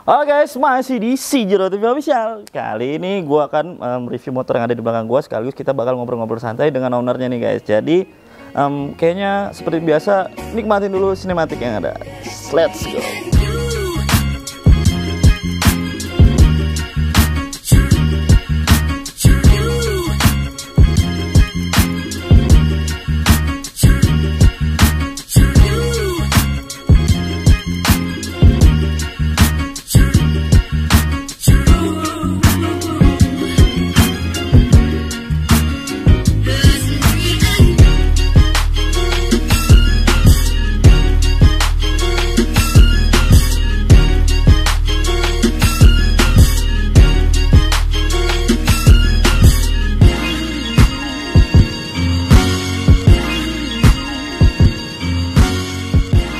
Halo guys, masih di Sijiro TV Official. Kali ini gue akan review motor yang ada di belakang gue, sekaligus kita bakal ngobrol-ngobrol santai dengan ownernya nih guys. Jadi kayaknya seperti biasa, nikmatin dulu sinematik yang ada. Let's go.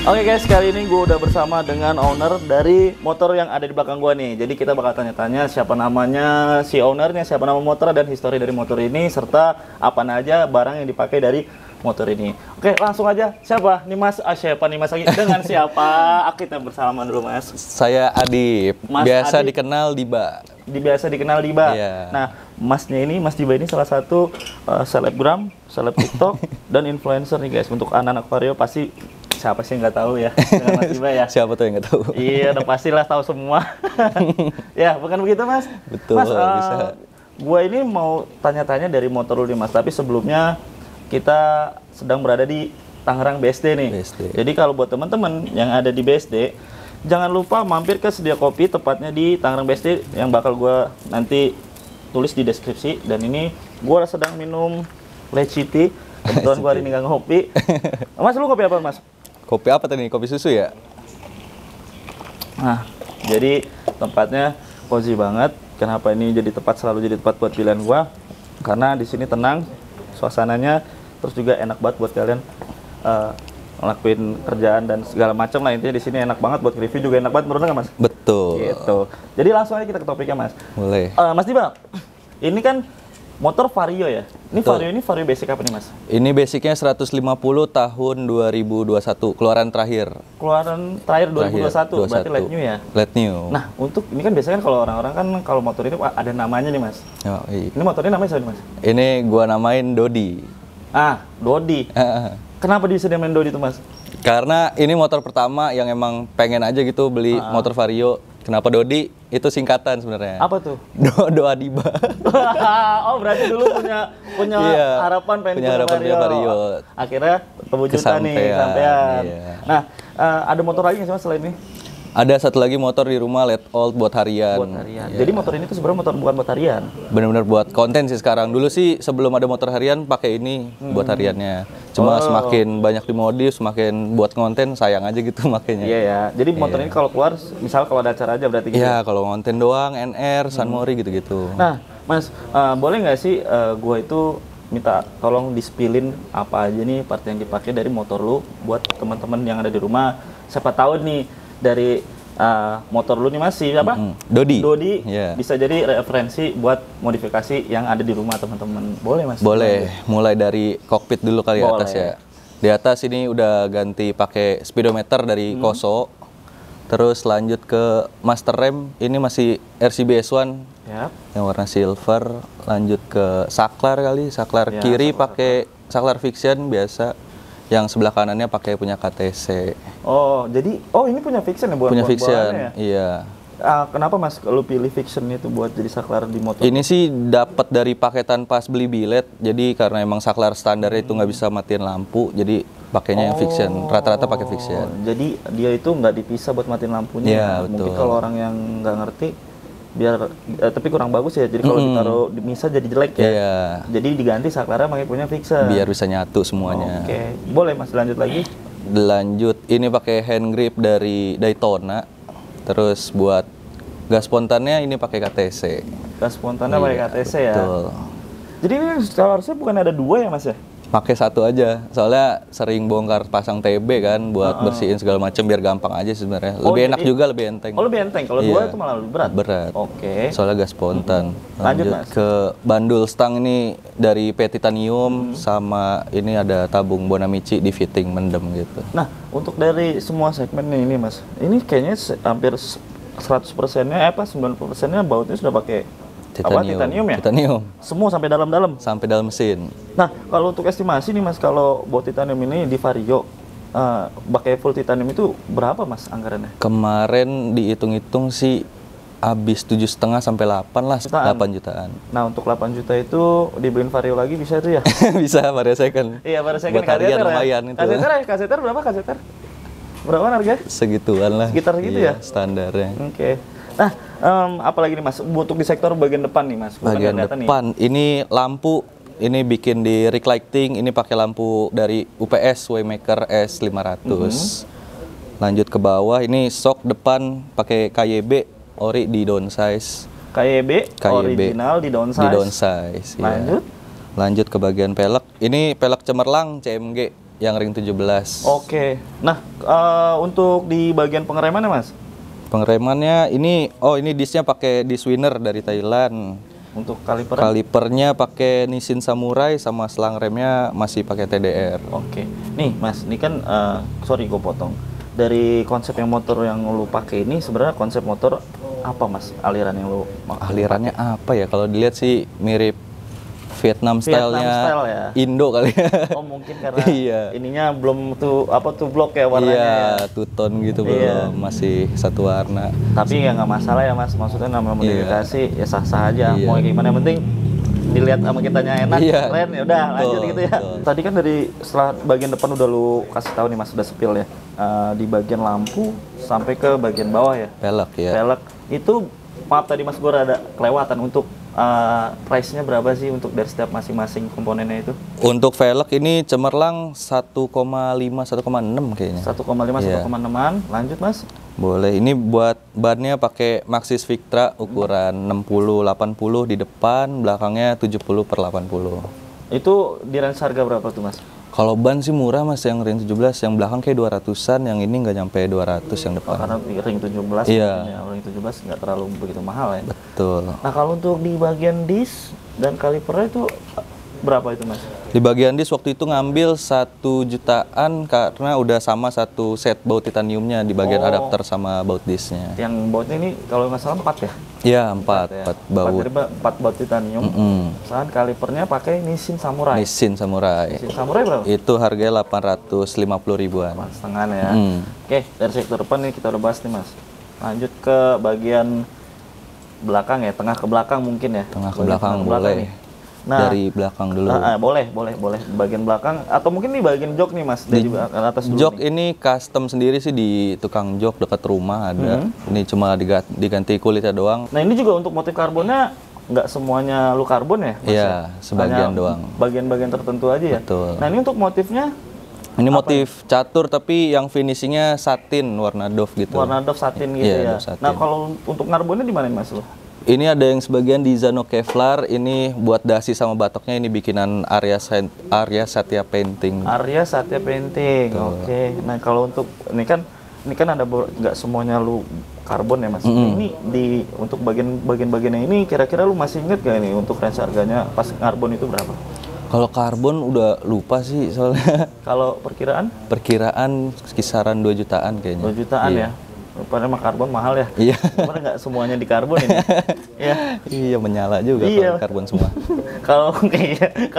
Oke guys, kali ini gue udah bersama dengan owner dari motor yang ada di belakang gue nih. Jadi kita bakal tanya-tanya siapa namanya si ownernya, siapa nama motor dan histori dari motor ini, serta apa aja barang yang dipakai dari motor ini. Oke, langsung aja. Siapa nih mas? Siapa nih mas lagi? Dengan siapa? Kita bersalaman dulu mas. Saya Adip, Mas biasa Adip. Dikenal Diba. Biasa dikenal Diba. Iya. Nah, masnya ini, Mas Diba ini salah satu selebgram, seleb TikTok dan influencer nih guys. Untuk anak-anak Vario pasti siapa sih yang nggak tahu ya dengan Mas Diba ya. Siapa tuh yang nggak tahu? Iya, udah pastilah tahu semua. Ya, bukan begitu Mas? Betul, Mas, bisa. gua ini mau tanya-tanya dari motor dulu nih Mas. Tapi sebelumnya kita sedang berada di Tangerang BSD nih. BSD. Jadi kalau buat teman-teman yang ada di BSD, jangan lupa mampir ke Sedia Kopi, tepatnya di Tangerang BSD yang bakal gua nanti tulis di deskripsi. Dan ini gua sedang minum leci tea. Kebetulan gua hari ini nggak ngopi. Mas, lu kopi apa Mas? Kopi apa tadi? Kopi susu ya? Nah, jadi tempatnya cozy banget. Kenapa ini selalu jadi tempat buat pilihan gua? Karena di sini tenang, suasananya, terus juga enak banget buat kalian ngelakuin kerjaan dan segala macam lah. Intinya di sini enak banget buat review, juga enak banget, menurut nggak Mas? Betul. Gitu. Jadi langsung aja kita ke topiknya Mas. Boleh. Mas Diba, ini kan motor Vario ya? Ini Betul. Vario ini Vario basic apa nih Mas? Ini basicnya 150 tahun 2021, keluaran terakhir. Keluaran terakhir 2021, berarti late new ya? Late new. Nah, untuk ini kan biasanya kan kalau orang-orang kan kalau motor ini ada namanya nih Mas. Oh, iya. Ini motornya namanya siapa nih Mas? Ini gua namain Dodi. Dodi. Kenapa bisa dinamain Dodi tuh Mas? Karena ini motor pertama yang emang pengen aja gitu beli motor Vario. Kenapa Dodi? Itu singkatan sebenarnya. Apa tuh? Doa Diba. Oh, berarti dulu punya Iya, harapan pengen punya harapan punya Vario. Akhirnya terwujudkan nih, sampean. Iya. Nah, ada motor lagi nggak sih Mas selain ini? Ada satu lagi motor di rumah let old buat harian. Buat harian. Iya. Jadi motor ini tuh sebenarnya bukan buat harian. Bener-bener buat konten sih sekarang. Dulu sih sebelum ada motor harian pakai ini buat hariannya. Cuma semakin banyak dimodif, semakin buat konten, sayang aja gitu makanya. Iya ya. Jadi motor ini kalau keluar, misal kalau ada acara aja berarti gitu. Iya, kalau konten doang, NR, Sunmori gitu-gitu. Nah, Mas, boleh nggak sih gue itu minta tolong di-spillin apa aja nih part yang dipakai dari motor lu buat teman-teman yang ada di rumah. Siapa tahu nih dari motor lu nih Mas, siapa? Dodi. Yeah. Bisa jadi referensi buat modifikasi yang ada di rumah teman-teman. Boleh Mas? Boleh. Mulai dari kokpit dulu kali atas ya. Di atas ini udah ganti pakai speedometer dari Koso. Terus lanjut ke master rem, ini masih RCB S1 yang warna silver. Lanjut ke saklar Ya, kiri pakai saklar fiction biasa. Yang sebelah kanannya pakai punya KTC. Oh, jadi ini punya fiction ya buat Punya fiction, ya? iya. Kenapa Mas lu pilih fiction itu buat jadi saklar di motor? Ini sih dapat dari paketan pas beli bilet. Jadi karena emang saklar standarnya itu nggak bisa matiin lampu, jadi pakainya yang fiction. Rata-rata pakai fiction. Jadi dia itu nggak dipisah buat matiin lampunya. Iya, Mungkin betul. kalau orang yang nggak ngerti, tapi kurang bagus ya. Jadi kalau ditaruh misah jadi jelek ya. Iya. Jadi diganti saklarnya pakai punya fiction. Biar bisa nyatu semuanya. Oke, boleh Mas lanjut lagi. Lanjut, ini pakai hand grip dari Daytona. Terus buat gas spontannya ini pakai KTC. Gas spontannya pakai KTC ya. Betul. Jadi ini seharusnya bukan ada dua ya Mas ya? Pakai satu aja, soalnya sering bongkar pasang TB kan buat bersihin segala macam biar gampang aja sebenarnya. Lebih enak juga, lebih enteng. Oh, lebih enteng. Kalau dua itu malah lebih berat. Berat. Oke. Soalnya gas spontan. Lanjut, Mas. Ke bandul stang ini dari P Titanium sama ini ada tabung Bonamici di fitting mendem gitu. Nah, untuk dari semua segmen ini Mas, ini kayaknya hampir 100%-nya apa 90%-nya bautnya sudah pakai apa titanium ya? Titanium. Semua sampai dalam-dalam. Sampai dalam mesin. Nah, kalau untuk estimasi nih Mas, kalau baut titanium ini di Vario pakai full titanium itu berapa Mas anggarannya? Kemarin dihitung-hitung sih habis 7,5 sampai 8 lah, 8 jutaan. Nah, untuk 8 juta itu dibeliin Vario lagi bisa itu ya? Bisa Vario second. Iya, Vario second buat harian lumayan ya? itu. Kaseter berapa kaseter? Berapa harga? Segituan lah. Sekitar segitu ya? Standarnya. Oke. Nah, apalagi nih Mas, untuk di sektor bagian depan nih Mas. Bagian depan, ini lampu, ini bikin di rig lighting, ini pakai lampu dari UPS Waymaker S500. Lanjut ke bawah, ini shock depan pakai KYB, ori di downsize. KYB, original di downsize. Di downsize, Lanjut? Ya. Lanjut ke bagian pelek, ini pelek cemerlang CMG yang ring 17. Oke. Nah, untuk di bagian pengeremannya Mas? Pengeremannya ini, ini disnya pakai disc winner dari Thailand. Untuk kaliper? Kalipernya pakai Nissin Samurai, sama selang remnya masih pakai TDR. Oke. Nih Mas, ini kan sorry gue potong. Dari konsep yang motor yang lu pakai ini sebenarnya konsep motor apa Mas? Aliran yang lu alirannya apa ya? Kalau dilihat sih mirip Vietnam style-nya style ya? Indo kali ya. Oh mungkin karena iya. Ininya belum tuh blok ya warnanya. Iya, ya? two tone gitu belum, masih satu warna. Tapi ya nggak masalah ya Mas, maksudnya namanya modifikasi ya sah-sah aja. Mau gimana yang penting dilihat sama kitanya enak, keren ya udah lanjut gitu ya. Tadi kan dari setelah bagian depan udah lu kasih tahu nih Mas, udah spill ya. Di bagian lampu sampai ke bagian bawah ya. Pelek ya. Pelek itu maaf tadi Mas gue ada kelewatan untuk price-nya berapa sih untuk dari setiap masing-masing komponennya itu? Untuk velg ini cemerlang 1,5 1,6 kayaknya. 1,5 1,6-an. Lanjut Mas. Boleh. Ini buat bannya pakai Maxxis Victra ukuran 60 80 di depan, belakangnya 70/80. Itu di range harga berapa tuh Mas? Kalau ban sih murah Mas, yang ring 17, yang belakang kayak 200-an, yang ini nggak nyampe 200 yang depan. Karena ring 17 iya. Ring 17 nggak terlalu begitu mahal ya. Betul. Nah, kalau untuk di bagian disk dan kalipernya itu berapa itu Mas? Di bagian disk waktu itu ngambil 1 jutaan karena udah sama satu set baut titaniumnya di bagian adapter sama baut disknya. Yang bautnya ini kalau nggak salah 4 ya? Iya, 4 baut. 4 baut titanium. Saat kalipernya pakai Nissin Samurai. Nissin Samurai. Nissin Samurai berapa? Itu harganya 850 ribuan. Setengah ya. Oke, dari sektor depan nih kita udah bahas nih Mas. Lanjut ke bagian belakang ya, tengah ke belakang mungkin ya. Tengah ke belakang boleh. Nih. Nah, dari belakang dulu. Boleh. Bagian belakang atau mungkin di bagian jok nih Mas, dari atas dulu. Jok nih. Ini custom sendiri sih di tukang jok dekat rumah ada. Ini cuma diganti kulitnya doang. Nah, ini juga untuk motif karbonnya nggak semuanya lu karbon ya? Iya, sebagian doang. Bagian-bagian tertentu aja ya. Betul. Nah, ini untuk motifnya ini motif catur tapi yang finishingnya satin warna doff gitu. Warna doff satin gitu ya. Nah, kalau untuk karbonnya di mana nih Mas lu? Ini ada yang sebagian di Zano Kevlar, ini buat dasi sama batoknya, ini bikinan Arya Satya Painting. Arya Satya Painting. Oke. Nah, kalau untuk ini kan ada nggak semuanya lu karbon ya Mas. Ini untuk bagian-bagiannya ini kira-kira lu masih inget gak ini untuk range harganya pas karbon itu berapa? Kalau karbon udah lupa sih soalnya. Kalau perkiraan? Perkiraan kisaran 2 jutaan kayaknya. 2 jutaan ya. Rupanya mah karbon mahal ya. Iya. Karena nggak semuanya di karbon ini. Ya. Iya, menyala juga kalau karbon semua. Kalau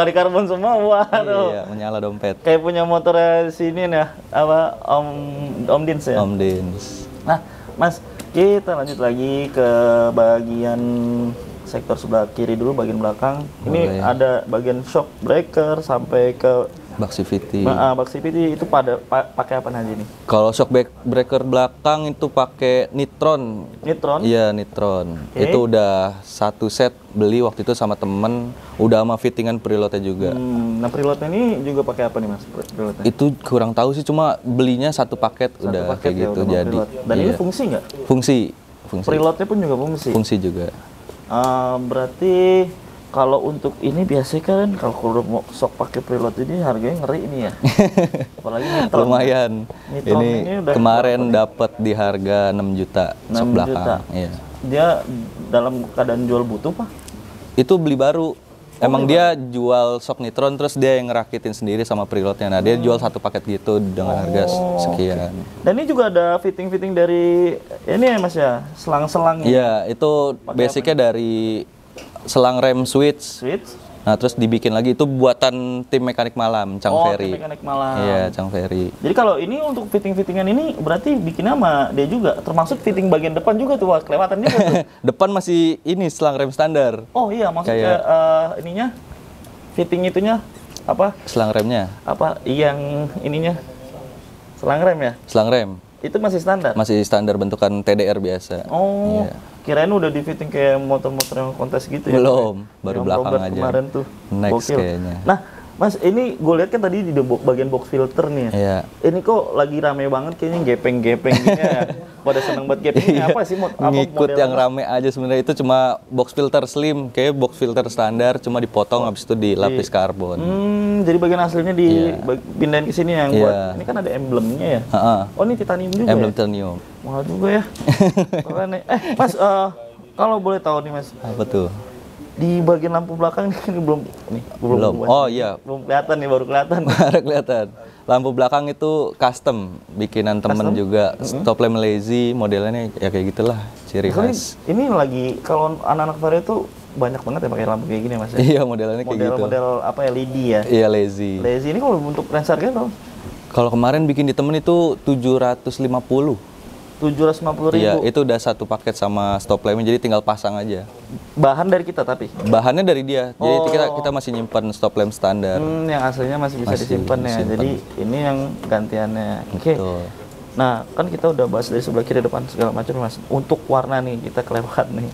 di karbon semua, waduh. Iya, menyala dompet. Kayak punya motor sini ya, apa Om Dins ya. Om Dins. Nah, Mas, kita lanjut lagi ke bagian sektor sebelah kiri dulu, bagian belakang. Ini ada bagian shock breaker sampai ke Baxivity. Baxivity itu pakai apa aja nih? Kalau shock breaker belakang itu pakai Nitron. Nitron? Iya, Nitron. Itu udah satu set beli waktu itu sama temen, udah sama fittingan preloadnya juga. Nah, preloadnya ini juga pakai apa nih Mas? Preloadnya? Itu kurang tahu sih, cuma belinya satu paket udah kayak gitu jadi. Dan ini fungsi nggak? Fungsi. Preloadnya pun juga fungsi. Fungsi juga. Berarti kalau untuk ini biasanya kan kalau mau sok pakai preload ini harganya ngeri ini ya. Apalagi Nitron. Lumayan. Nitron ini kemarin dapat di harga 6 juta 6 sok belakang. Juta. Iya. Dia dalam keadaan jual butuh Pak? Itu beli baru. Emang dia jual shock nitron, terus dia yang ngerakitin sendiri sama preloadnya. Nah, dia jual satu paket gitu dengan harga sekian. Dan ini juga ada fitting-fitting dari ini ya Mas ya, selang-selangnya. Iya, itu basicnya dari selang rem switch. Nah, terus dibikin lagi itu buatan tim mekanik malam, Cang Ferry. Tim mekanik malam. Iya, Cang Ferry. Jadi kalau ini untuk fitting-fittingan ini berarti bikin sama dia juga, termasuk fitting bagian depan juga tuh, wah, kelewatan juga tuh. Depan masih ini selang rem standar. Oh iya, maksudnya ininya fitting itunya apa? Selang remnya. Apa yang ininya? Selang rem ya? Selang rem. Itu masih standar? Masih standar bentukan TDR biasa. Oh. Iya. Kirain udah di fitting kayak motor-motor yang kontes gitu ya? Belum, baru yang belakang aja. Kemarin tuh. Next Gokil. kayaknya. Nah, Mas, ini gue lihat kan tadi di bagian box filter nih. Iya. Ini kok lagi rame banget kayaknya gepeng-gepeng gini ya. Pada seneng banget gepengnya apa sih? Ngikut yang rame aja sebenarnya, itu cuma box filter slim, kayak box filter standar cuma dipotong habis itu dilapis karbon. Jadi bagian aslinya dipindahin ke sini yang buat. Ini kan ada emblemnya ya. Oh, ini titanium juga. Emblem ya? titanium. Mahal juga ya. Mas, kalau boleh tahu nih Mas. Apa tuh? Di bagian lampu belakang ini belum. Oh iya. Belum kelihatan nih, baru kelihatan. Baru kelihatan. Lampu belakang itu custom, bikinan temen juga. Stop lamp lazy, modelnya ya kayak gitulah, ciri khas. Ini lagi kalau anak-anak Vario tuh banyak banget ya pakai lampu kayak gini Mas ya? Iya, modelannya kayak gitu. Model apa LED ya? Iya, lazy. Lazy ini kalau untuk range harganya berapa? Kalau kemarin bikin di temen itu 750. 750.000. Iya, itu udah satu paket sama stop lampnya, jadi tinggal pasang aja. Bahan dari kita tapi? Bahannya dari dia, jadi kita masih nyimpan stop lamp standar. Yang aslinya masih bisa disimpan ya, jadi ini yang gantiannya. Oke. Nah, kan kita udah bahas dari sebelah kiri depan segala macam Mas. Untuk warna nih, kita kelewat nih.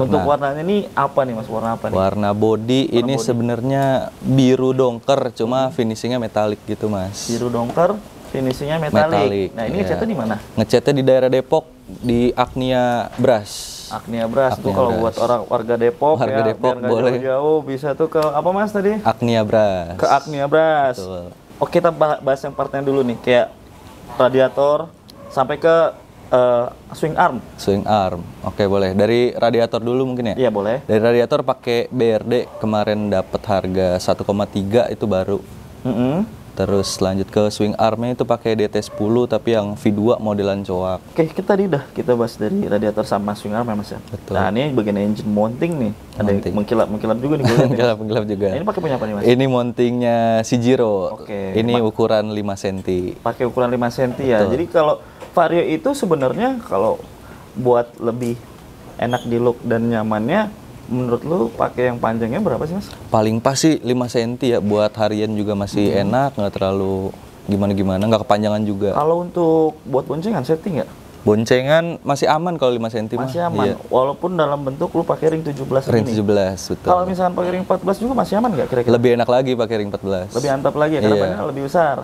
Untuk warnanya nih apa nih Mas? Warna apa nih? Warna body ini sebenarnya biru dongker, cuma finishingnya metalik gitu Mas. Biru dongker, finishingnya metalik. Nah, ini ngecatnya di mana? Ngecatnya di daerah Depok, di Agnia Brush. Agnia Brush tuh kalau buat orang warga Depok Depok biar boleh jauh-jauh bisa tuh ke apa Mas tadi? Agnia Brush. Ke Agnia Brush. Betul. Oke, kita bahas yang partnya dulu nih, kayak radiator sampai ke swing arm. Swing arm. Oke, boleh. Dari radiator dulu mungkin ya? Iya, boleh. Dari radiator pakai BRD, kemarin dapat harga 1,3 itu baru. Terus lanjut ke swing armnya itu pakai DT10 tapi yang V2 modelan coak. Oke, kita tadi kita bahas dari radiator sama swing arm ya Mas ya. Betul. Nah, ini bagian engine mounting nih. Ada yang mengkilap juga nih gue lihat. Mengkilap juga. Nah, ini pakai punya apa nih Mas? Ini mountingnya Shijiro. Oke. Ini ukuran 5 cm. Pakai ukuran 5 cm ya. Betul. Jadi kalau Vario itu sebenarnya kalau buat lebih enak di look dan nyamannya, menurut lu pakai yang panjangnya berapa sih Mas? Paling pas sih 5 cm ya, buat harian juga masih enak, nggak terlalu gimana-gimana, nggak kepanjangan juga. Kalau untuk buat boncengan setting nggak? Boncengan masih aman kalau 5 cm. Masih aman, walaupun dalam bentuk lu pakai ring 17 ring ini. 17, betul. Kalau misalkan pakai ring 14 juga masih aman nggak kira-kira? Lebih enak lagi pakai ring 14. Lebih antap lagi ya, karena bannya lebih besar.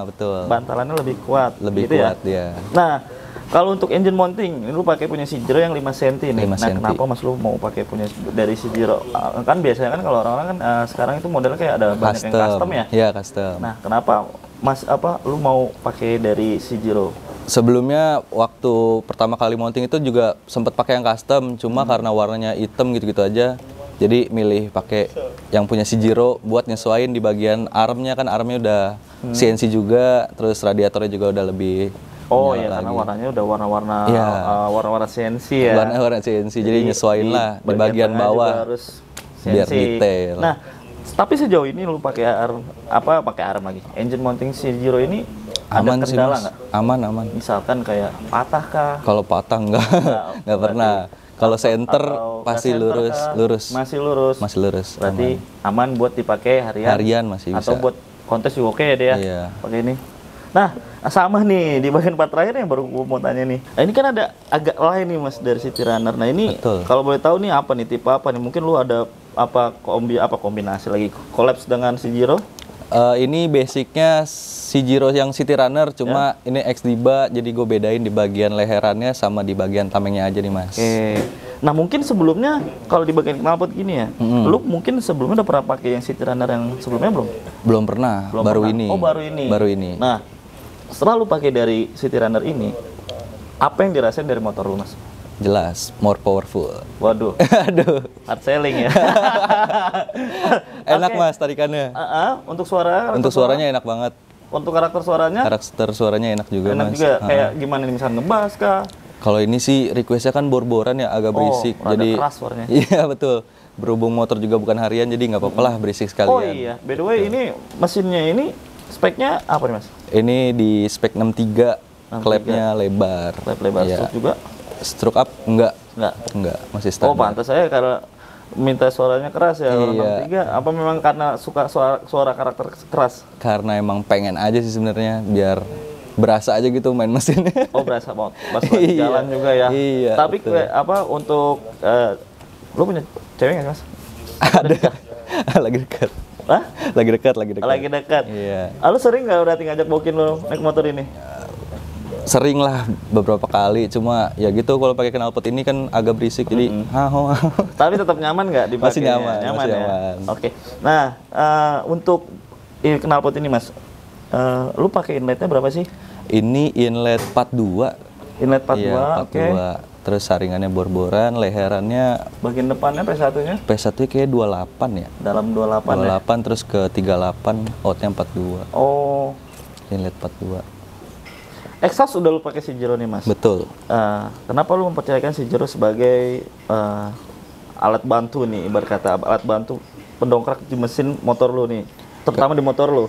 Betul. Bantalannya lebih kuat. Lebih gitu kuat ya? dia. Nah, kalau untuk engine mounting, ini lu pakai punya Shijiro yang 5 cm nih. 5 Nah, cm. kenapa Mas lu mau pakai punya dari Shijiro? Kan biasanya kan kalau orang-orang kan sekarang itu modelnya kayak ada banyak yang custom ya? Iya, custom. Nah, kenapa Mas lu mau pakai dari Shijiro? Sebelumnya waktu pertama kali mounting itu juga sempat pakai yang custom, cuma karena warnanya hitam gitu-gitu aja. Jadi milih pakai yang punya Shijiro buat nyesuaiin di bagian armnya, kan armnya udah CNC juga, terus radiatornya juga udah lebih iya, karena warnanya udah warna-warna CNC ya. Warna-warna CNC, jadi nyesuaiin lah di bagian bawah harus biar detail. Nah, tapi sejauh ini lu pakai arm lagi. Engine mounting Shijiro ini aman ada sih kendala Mas. nggak? Aman. Misalkan kayak patah kah? Kalau patah nggak pernah. Kalau center pasti lurus. Masih lurus. Berarti aman buat dipakai harian masih bisa. Atau buat kontes juga oke ya dia. Iya. Pakai ini. Nah, sama nih di bagian part terakhir yang baru gue mau tanya nih. Nah, ini kan ada agak lain nih Mas dari City Runner. Nah, ini kalau boleh tahu nih apa nih, tipe apa nih? Mungkin lu ada kombinasi lagi collapse dengan Shijiro? Ini basicnya Shijiro yang City Runner, cuma ini X-Diba, jadi gue bedain di bagian leherannya sama di bagian tamengnya aja nih Mas. Oke. Nah, mungkin sebelumnya kalau di bagian knalpot gini ya, lu mungkin sebelumnya udah pernah pakai yang City Runner yang sebelumnya belum? Belum pernah, baru ini. Oh, baru ini. Baru ini. Nah, setelah lu pakai dari City Runner ini, apa yang dirasain dari motor lu Mas? Jelas, more powerful. Waduh, Aduh, hard selling ya. enak Oke. Mas tarikannya. Untuk suara, karakter Untuk suaranya enak banget. untuk karakter suaranya Karakter suaranya enak juga enak Mas. juga. Kayak gimana nih, misalnya ngebas kah? Kalau ini sih requestnya kan bor-boran ya, agak berisik. rada Jadi keras suaranya. Iya betul. Berhubung motor juga bukan harian, jadi nggak apa-apa lah berisik sekalian. Oh iya, by the way ini mesinnya ini speknya apa nih Mas? Ini di spek 63, 63. klepnya lebar. Klep lebar Iya. stroke juga? Stroke up enggak, masih standar. Oh pantas saya karena minta suaranya keras ya, orang Iya. 63. Apa memang karena suka suara karakter keras? Karena emang pengen aja sih sebenarnya biar berasa aja gitu main mesinnya. Oh berasa banget, pas Iya. jalan juga ya. Iya, Tapi betul. apa untuk lu punya cewek nggak sih Mas? Ada. Lagi dekat. Hah? Lagi dekat. Lagi dekat. Iya. Lu sering nggak berarti ngajak bokin lu naik motor ini? Sering lah beberapa kali, cuma ya gitu kalau pakai knalpot ini kan agak berisik jadi Tapi tetap nyaman nggak dipakai? Masih nyaman, masih ya? nyaman. Oke. Nah, untuk knalpot ini Mas, lu pakai inletnya berapa sih? Ini inlet 42. Inlet 42, Iya, oke. 42. Terus saringannya bor-boran, leherannya Bagian depannya P1-nya P1 kayak 28 ya. dalam 28 ya? 28 terus ke 38, outnya 42. Oh, Inlet 42. exhaust udah lu pakai Sijero nih Mas. Betul. Kenapa lu mempercayakan Sijero sebagai alat bantu nih, ibarat kata alat bantu pendongkrak di mesin motor lu nih, terutama di motor lu?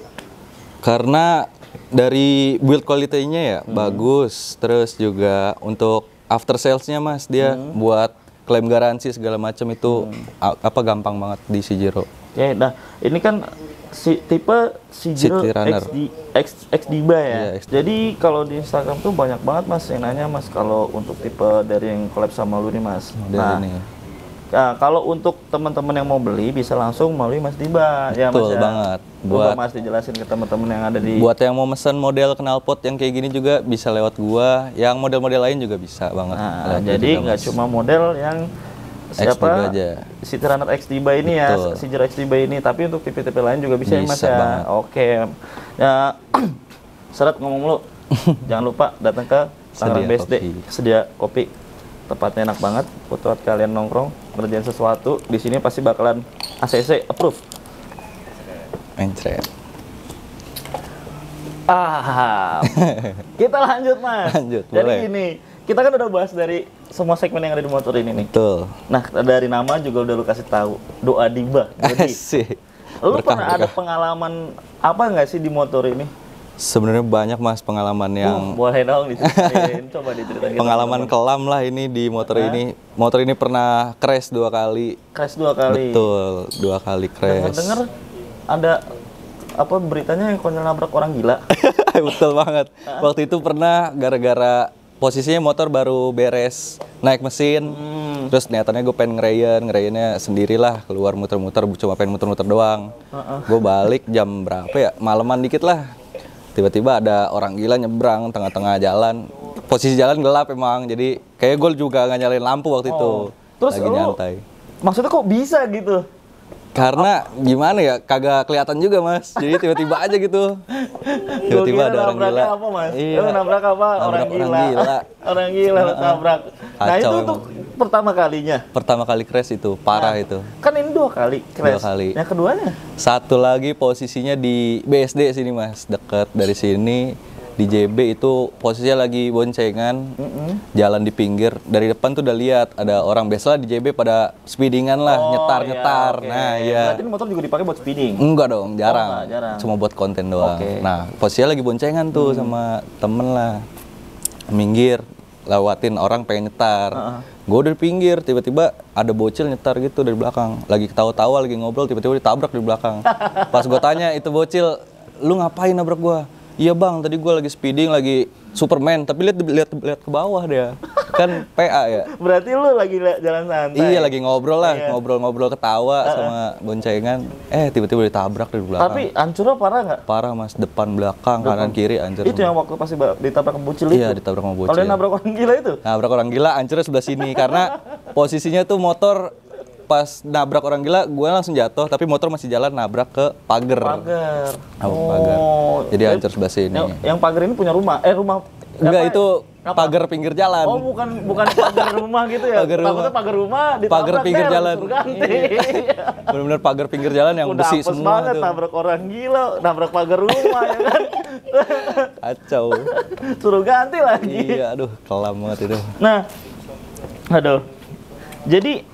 Karena dari build quality-nya ya bagus, terus juga untuk after sales-nya Mas, dia buat klaim garansi segala macam itu apa gampang banget di Sijero. Oke, nah ini kan tipe Sijero City Runner. XDiba ya. Iya, Jadi kalau di Instagram tuh banyak banget Mas yang nanya Mas kalau untuk tipe dari yang collab sama lu nih Mas. Model Nah, ini. kalau untuk teman-teman yang mau beli bisa langsung melalui Mas Diba ya Mas. Betul Ya? banget. Coba Mas dijelasin ke teman-teman yang ada di. Buat yang mau mesen model knalpot yang kayak gini juga bisa lewat gua, yang model-model lain juga bisa banget. Nah, Lewat gua jadi juga, nggak Mas. cuma model yang XDiba aja. City Runner XDiba ini ya, Betul. Sijero XDiba ini, tapi untuk tipe-tipe lain juga bisa, ya Mas Bisa ya. banget. Oke. Ya seret ngomong lu. Jangan lupa datang ke Tangerang Sedia BSD, kopi. sedia kopi. Tempatnya enak banget buat kalian nongkrong, ngerjain sesuatu. Di sini pasti bakalan ACC approve. Mencret. Kita lanjut Mas. Lanjut, Jadi boleh. gini, kita kan udah bahas dari semua segmen yang ada di motor ini nih. Betul. Nah, dari nama juga udah lu kasih tahu, Doa Diba. Jadi, Asik. lu Berkah, pernah ada berkah. pengalaman apa nggak sih di motor ini? Sebenarnya banyak Mas pengalaman yang Boleh dong diceritain, coba diceritain. pengalaman kelam lah ini di motor ini. Motor ini pernah crash 2 kali. Crash 2 kali. Betul, 2 kali crash. Dengar ada apa beritanya yang konyol nabrak orang gila. Betul banget. Waktu itu pernah gara-gara posisinya motor baru beres naik mesin. Terus niatannya gue pengen ngerayennya sendirilah, keluar muter-muter, cuma pengen muter-muter doang. Gue balik jam berapa ya? Maleman dikit lah. Tiba-tiba ada orang gila nyebrang tengah-tengah jalan. Posisi jalan gelap emang, jadi kayak gue juga nggak nyalain lampu waktu itu. Terus Lagi lu nyantai. maksudnya kok bisa gitu? Karena gimana ya, kagak kelihatan juga Mas. Jadi tiba-tiba aja gitu. Gua Tiba-tiba kira ada orang nabraknya gila. apa Mas? Iya. Lu nabrak apa? Nabrak Orang gila. Orang gila lu tabrak. Nah Kacau itu emang. untuk pertama kalinya. Pertama kali crash itu, parah itu. Kan ini 2 kali crash. 2 kali. Yang keduanya? Satu lagi posisinya di BSD sini Mas, dekat dari sini. Di JB itu posisinya lagi boncengan, jalan di pinggir. Dari depan tuh udah lihat ada orang, biasa lah di JB pada speedingan lah, nyetar-nyetar. Oke. Nah iya. Berarti ini motor juga dipakai buat speeding? Enggak dong, jarang. enggak, jarang. Cuma buat konten doang. Oke. Nah, posisinya lagi boncengan tuh sama temen lah. Minggir, lewatin orang pengen nyetar. Gue udah di pinggir, tiba-tiba ada bocil nyetar gitu dari belakang. Lagi ketawa-tawa, lagi ngobrol, tiba-tiba ditabrak di belakang. Pas gue tanya, itu bocil, lu ngapain nabrak gue? Iya bang, tadi gue lagi speeding, lagi Superman, tapi lihat ke bawah dia. Kan PA ya. Berarti lu lagi jalan santai? Iya, lagi ngobrol lah, Iya. ngobrol-ngobrol ketawa sama boncengan. Tiba-tiba ditabrak dari belakang. Tapi hancurnya parah nggak? Parah Mas, depan belakang, kanan kiri hancur. Itu yang waktu pasti ditabrak ke bocil itu? Iya, ditabrak sama bocil. Kalau yang nabrak orang gila itu? Nabrak orang gila hancurnya sebelah sini karena posisinya tuh motor pas nabrak orang gila gue langsung jatuh, tapi motor masih jalan nabrak ke pagar. Pagar. Pagar. Jadi hancur sebelah sini. Yang pagar ini punya rumah? Rumah Enggak, apa? itu pagar pinggir jalan. Oh, bukan pagar rumah gitu ya. Pagar rumah. Takutnya pagar rumah ditabrak Pagar pinggir jalan. suruh ganti. Bener-bener pagar pinggir jalan yang Udah besi apes semua banget, tuh. nabrak orang gila, nabrak pagar rumah ya kan. Kacau. Suruh ganti lagi. Iya, aduh, kelam banget itu. Nah, aduh. Jadi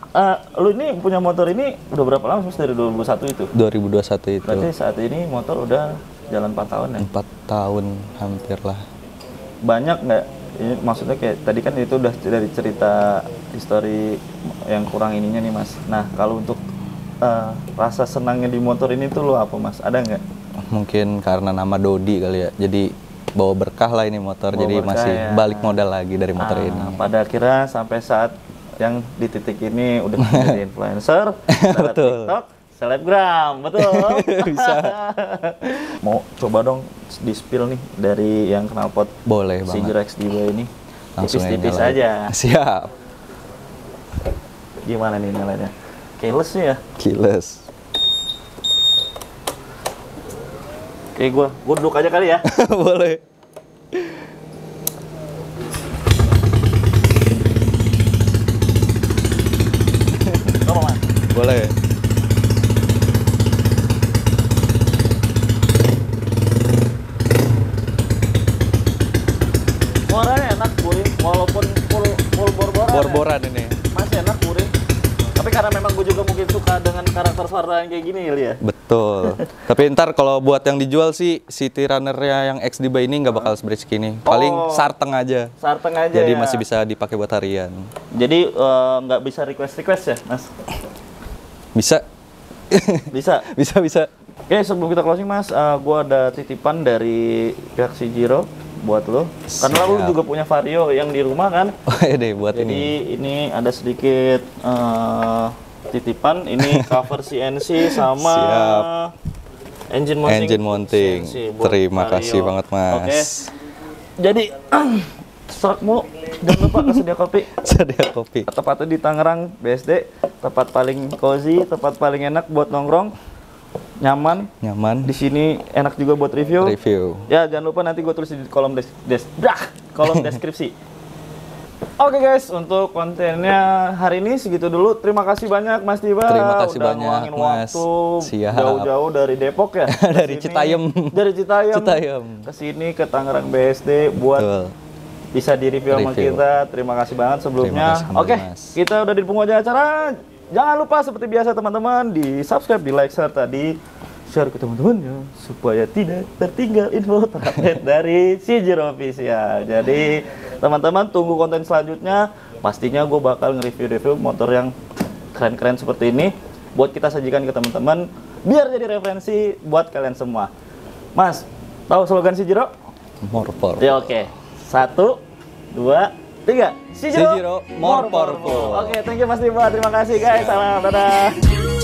lu ini punya motor ini udah berapa lama Mas dari 2001 itu? 2021 itu. Berarti saat ini motor udah jalan 4 tahun ya? 4 tahun hampir lah. Banyak nggak? Ini maksudnya kayak tadi kan itu udah dari cerita histori yang kurang ininya nih Mas. Nah, kalau untuk rasa senangnya di motor ini tuh lu apa Mas? Ada nggak? Mungkin karena nama Dodi kali ya. Jadi bawa berkah lah ini motor. Bawa jadi berkah masih ya. balik modal lagi dari motor ini. Pada akhirnya sampai saat yang di titik ini udah menjadi influencer, Betul. TikTok, selebgram, betul. Bisa. Mau coba dong di spill nih dari yang knalpot Boleh si banget. Jiro X2 ini. Langsung Tipis-tipis nyalain. aja. Siap. Gimana nih nyalainnya? Keyless ya? Keyless. Oke, gua duduk aja kali ya. Boleh. Coba Mas. Boleh. Suaranya enak kuring, walaupun full bor-boran. Bor-boran ini. Masih enak kuring. Tapi karena memang gue juga mungkin suka dengan karakter suara yang kayak gini kali ya. Betul. Tapi ntar kalau buat yang dijual sih City Runner-nya yang XDB ini nggak bakal seberisik ini. Paling Oh. sarteng aja. Sarteng aja Jadi ya. masih bisa dipakai buat harian. Jadi nggak bisa request ya, Mas? Bisa. Bisa. bisa. Oke, sebelum kita closing Mas, gua ada titipan dari pihak si Jiro buat lo. Karena lu Siap. juga punya Vario yang di rumah kan. Oh ya deh buat Jadi ini. ini ada sedikit titipan. Ini cover CNC sama Siap. engine mounting. Engine mounting. CNC buat Terima Vario. kasih banget Mas. Oke. Jadi strakmu jangan lupa kesedia kopi. Sedia kopi. Tepatnya di Tangerang BSD, tempat paling cozy, tempat paling enak buat nongkrong, nyaman. Nyaman. Di sini enak juga buat review. Review. Ya jangan lupa nanti gue tulis di kolom kolom deskripsi. Oke guys, untuk kontennya hari ini segitu dulu. Terima kasih banyak Mas Diba. Terima kasih udah banyak, ngeluangin Mas. waktu Siap. jauh-jauh dari Depok ya. Dari Kesini. Citayam. Dari Citayam. Citayam. Kesini ke Tangerang BSD buat Betul. bisa di-review sama Review. kita. Terima kasih banget sebelumnya. Terima kasih Oke, kembali, Mas. kita udah di penghujung acara. Jangan lupa seperti biasa teman-teman di subscribe, di like, serta di share ke teman-temannya supaya tidak tertinggal info terupdate dari si Jiro Official. Jadi teman-teman tunggu konten selanjutnya. Pastinya gue bakal nge-review motor yang keren-keren seperti ini buat kita sajikan ke teman-teman biar jadi referensi buat kalian semua. Mas, tahu slogan si Jiro? More power. Ya oke. 1, 2, 3. Si Jiro, More powerful. Oke, thank you Mas Diba. Terima kasih guys. Salam, dadah.